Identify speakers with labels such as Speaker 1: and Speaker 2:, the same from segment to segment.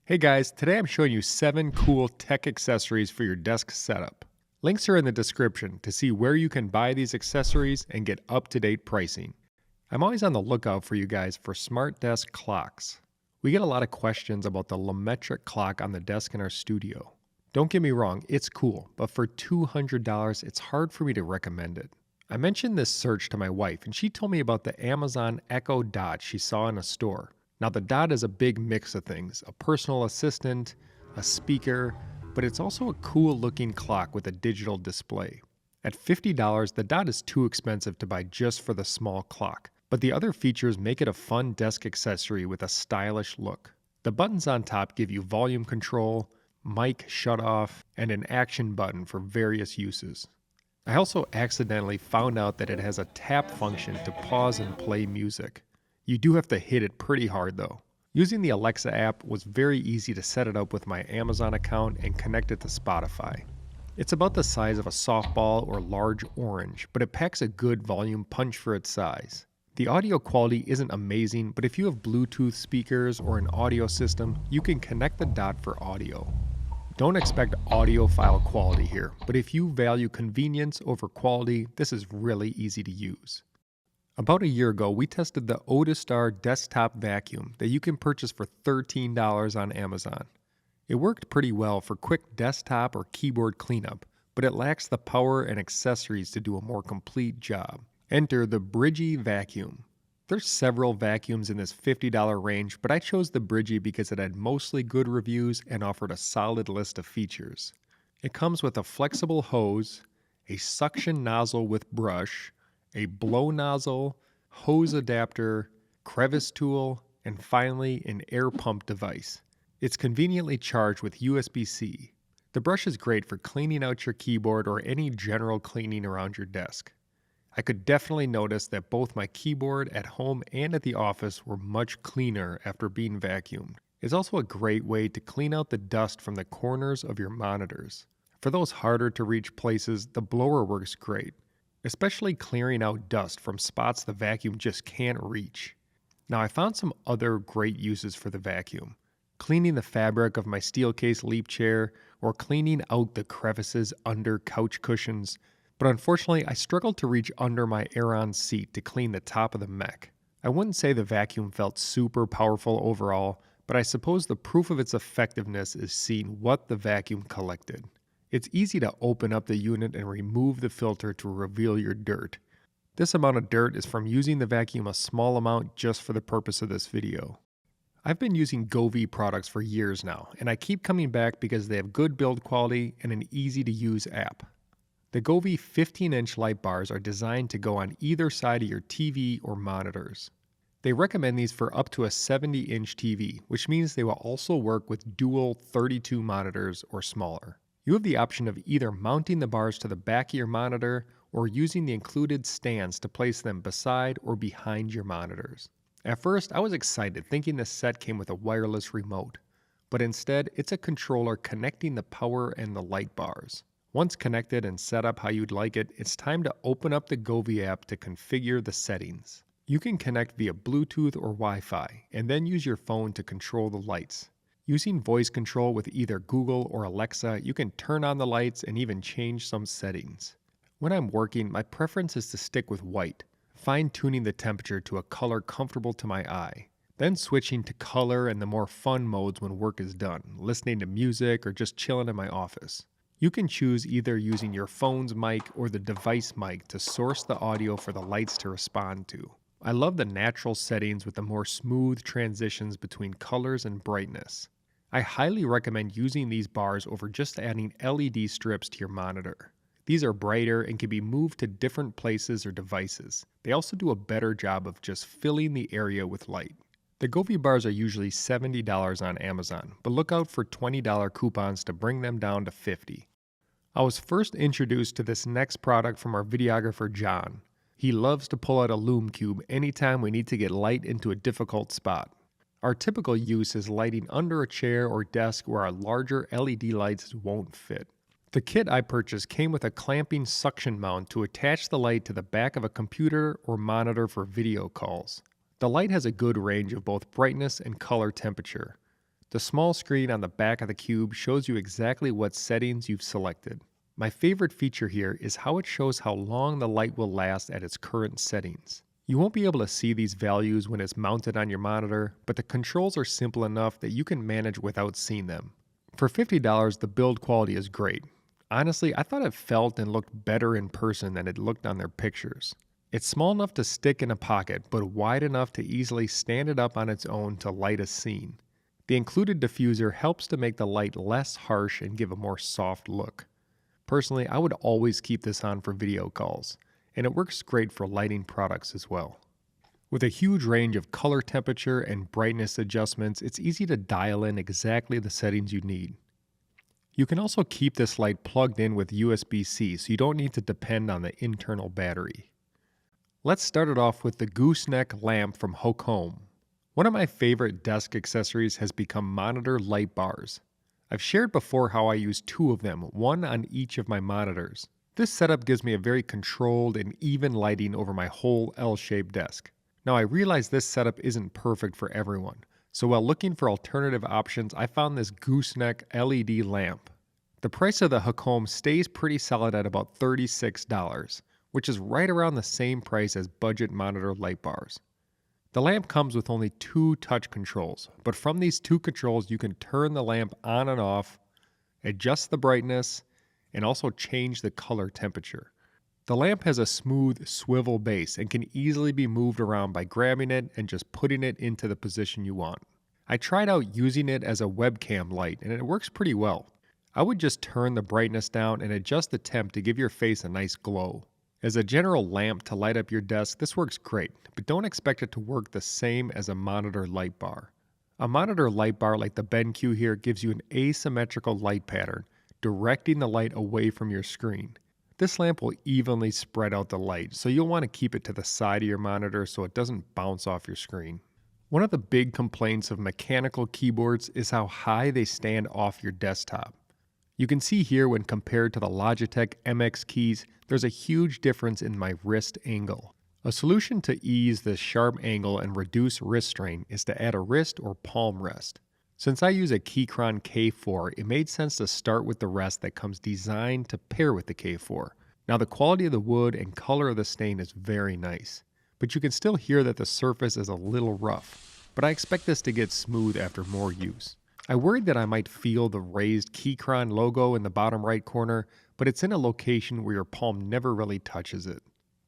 Speaker 1: Hey guys, today I'm showing you 7 cool tech accessories for your desk setup. Links are in the description to see where you can buy these accessories and get up-to-date pricing. I'm always on the lookout for you guys for smart desk clocks. We get a lot of questions about the LaMetric clock on the desk in our studio. Don't get me wrong, it's cool, but for $200 it's hard for me to recommend it. I mentioned this search to my wife and she told me about the Amazon Echo Dot she saw in a store. Now, the Dot is a big mix of things, a personal assistant, a speaker, but it's also a cool looking clock with a digital display. At $50, the Dot is too expensive to buy just for the small clock, but the other features make it a fun desk accessory with a stylish look. The buttons on top give you volume control, mic shutoff, and an action button for various uses. I also accidentally found out that it has a tap function to pause and play music. You do have to hit it pretty hard though. Using the Alexa app was very easy to set it up with my Amazon account and connect it to Spotify. It's about the size of a softball or large orange, but it packs a good volume punch for its size. The audio quality isn't amazing, but if you have Bluetooth speakers or an audio system, you can connect the Dot for audio. Don't expect audiophile quality here, but if you value convenience over quality, this is really easy to use. About a year ago, we tested the Otistar desktop vacuum that you can purchase for $13 on Amazon. It worked pretty well for quick desktop or keyboard cleanup, but it lacks the power and accessories to do a more complete job. Enter the Bridgie vacuum. There's several vacuums in this $50 range, but I chose the Bridgie because it had mostly good reviews and offered a solid list of features. It comes with a flexible hose, a suction nozzle with brush, a blow nozzle, hose adapter, crevice tool, and finally an air pump device. It's conveniently charged with USB-C. The brush is great for cleaning out your keyboard or any general cleaning around your desk. I could definitely notice that both my keyboard at home and at the office were much cleaner after being vacuumed. It's also a great way to clean out the dust from the corners of your monitors. For those harder to reach places, the blower works great, especially clearing out dust from spots the vacuum just can't reach. Now, I found some other great uses for the vacuum. Cleaning the fabric of my Steelcase Leap chair or cleaning out the crevices under couch cushions, but unfortunately I struggled to reach under my Aeron seat to clean the top of the mech. I wouldn't say the vacuum felt super powerful overall, but I suppose the proof of its effectiveness is seeing what the vacuum collected. It's easy to open up the unit and remove the filter to reveal your dirt. This amount of dirt is from using the vacuum a small amount just for the purpose of this video. I've been using Goee products for years now, and I keep coming back because they have good build quality and an easy to use app. The Goee 15-inch light bars are designed to go on either side of your TV or monitors. They recommend these for up to a 70-inch TV, which means they will also work with dual 32 monitors or smaller. You have the option of either mounting the bars to the back of your monitor or using the included stands to place them beside or behind your monitors. At first, I was excited thinking this set came with a wireless remote, but instead it's a controller connecting the power and the light bars. Once connected and set up how you'd like it, it's time to open up the Goee app to configure the settings. You can connect via Bluetooth or Wi-Fi and then use your phone to control the lights. Using voice control with either Google or Alexa, you can turn on the lights and even change some settings. When I'm working, my preference is to stick with white, fine-tuning the temperature to a color comfortable to my eye, then switching to color and the more fun modes when work is done, listening to music or just chilling in my office. You can choose either using your phone's mic or the device mic to source the audio for the lights to respond to. I love the natural settings with the more smooth transitions between colors and brightness. I highly recommend using these bars over just adding LED strips to your monitor. These are brighter and can be moved to different places or devices. They also do a better job of just filling the area with light. The Goee bars are usually $70 on Amazon, but look out for $20 coupons to bring them down to $50. I was first introduced to this next product from our videographer John. He loves to pull out a Lume Cube anytime we need to get light into a difficult spot. Our typical use is lighting under a chair or desk where our larger LED lights won't fit. The kit I purchased came with a clamping suction mount to attach the light to the back of a computer or monitor for video calls. The light has a good range of both brightness and color temperature. The small screen on the back of the cube shows you exactly what settings you've selected. My favorite feature here is how it shows how long the light will last at its current settings. You won't be able to see these values when it's mounted on your monitor, but the controls are simple enough that you can manage without seeing them. For $50, the build quality is great. Honestly, I thought it felt and looked better in person than it looked on their pictures. It's small enough to stick in a pocket, but wide enough to easily stand it up on its own to light a scene. The included diffuser helps to make the light less harsh and give a more soft look. Personally, I would always keep this on for video calls, and it works great for lighting products as well. With a huge range of color temperature and brightness adjustments, it's easy to dial in exactly the settings you need. You can also keep this light plugged in with USB-C, so you don't need to depend on the internal battery. Let's start it off with the Gooseneck Lamp from Home. One of my favorite desk accessories has become monitor light bars. I've shared before how I use two of them, one on each of my monitors. This setup gives me a very controlled and even lighting over my whole L-shaped desk. Now I realize this setup isn't perfect for everyone, so while looking for alternative options, I found this Gooseneck LED lamp. The price of the Home stays pretty solid at about $36, which is right around the same price as budget monitor light bars. The lamp comes with only two touch controls, but from these two controls you can turn the lamp on and off, adjust the brightness, and also change the color temperature. The lamp has a smooth swivel base and can easily be moved around by grabbing it and just putting it into the position you want. I tried out using it as a webcam light and it works pretty well. I would just turn the brightness down and adjust the temp to give your face a nice glow. As a general lamp to light up your desk, this works great, but don't expect it to work the same as a monitor light bar. A monitor light bar like the BenQ here gives you an asymmetrical light pattern, directing the light away from your screen. This lamp will evenly spread out the light, so you'll want to keep it to the side of your monitor so it doesn't bounce off your screen. One of the big complaints of mechanical keyboards is how high they stand off your desktop. You can see here when compared to the Logitech MX keys, there's a huge difference in my wrist angle. A solution to ease this sharp angle and reduce wrist strain is to add a wrist or palm rest. Since I use a Keychron K4, it made sense to start with the rest that comes designed to pair with the K4. Now the quality of the wood and color of the stain is very nice, but you can still hear that the surface is a little rough, but I expect this to get smooth after more use. I worried that I might feel the raised Keychron logo in the bottom right corner, but it's in a location where your palm never really touches it.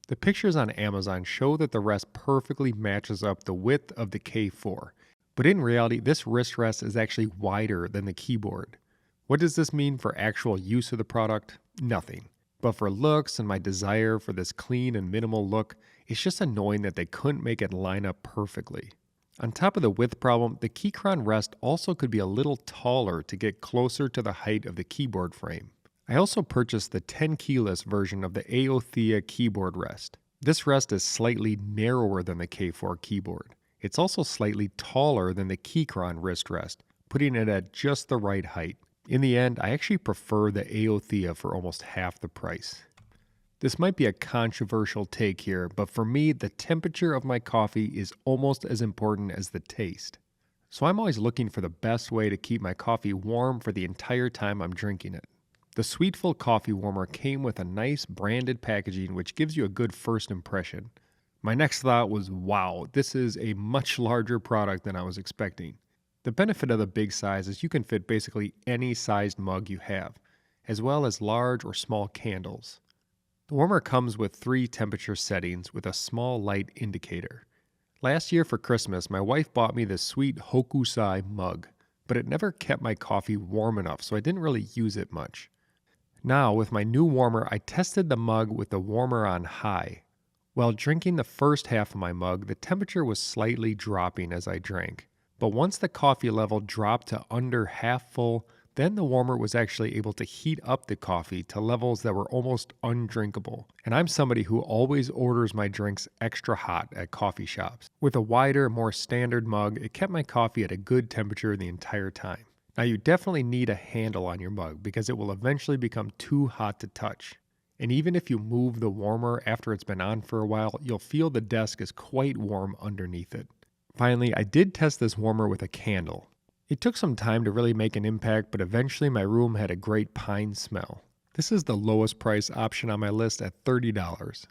Speaker 1: The pictures on Amazon show that the rest perfectly matches up the width of the K4, but in reality this wrist rest is actually wider than the keyboard. What does this mean for actual use of the product? Nothing. But for looks and my desire for this clean and minimal look, it's just annoying that they couldn't make it line up perfectly. On top of the width problem, the Keychron rest also could be a little taller to get closer to the height of the keyboard frame. I also purchased the 10 keyless version of the Aothea keyboard rest. This rest is slightly narrower than the K4 keyboard. It's also slightly taller than the Keychron wrist rest, putting it at just the right height. In the end, I actually prefer the Aothea for almost half the price. This might be a controversial take here, but for me, the temperature of my coffee is almost as important as the taste. So I'm always looking for the best way to keep my coffee warm for the entire time I'm drinking it. The Sweetful coffee warmer came with a nice branded packaging which gives you a good first impression. My next thought was, wow, this is a much larger product than I was expecting. The benefit of the big size is you can fit basically any sized mug you have, as well as large or small candles. The warmer comes with 3 temperature settings with a small light indicator. Last year for Christmas, my wife bought me this sweet Hokusai mug, but it never kept my coffee warm enough, so I didn't really use it much. Now, with my new warmer, I tested the mug with the warmer on high. While drinking the first half of my mug, the temperature was slightly dropping as I drank. But once the coffee level dropped to under half full, then the warmer was actually able to heat up the coffee to levels that were almost undrinkable. And I'm somebody who always orders my drinks extra hot at coffee shops. With a wider, more standard mug, it kept my coffee at a good temperature the entire time. Now you definitely need a handle on your mug because it will eventually become too hot to touch. And even if you move the warmer after it's been on for a while, you'll feel the desk is quite warm underneath it. Finally, I did test this warmer with a candle. It took some time to really make an impact, but eventually my room had a great pine smell. This is the lowest price option on my list at $30.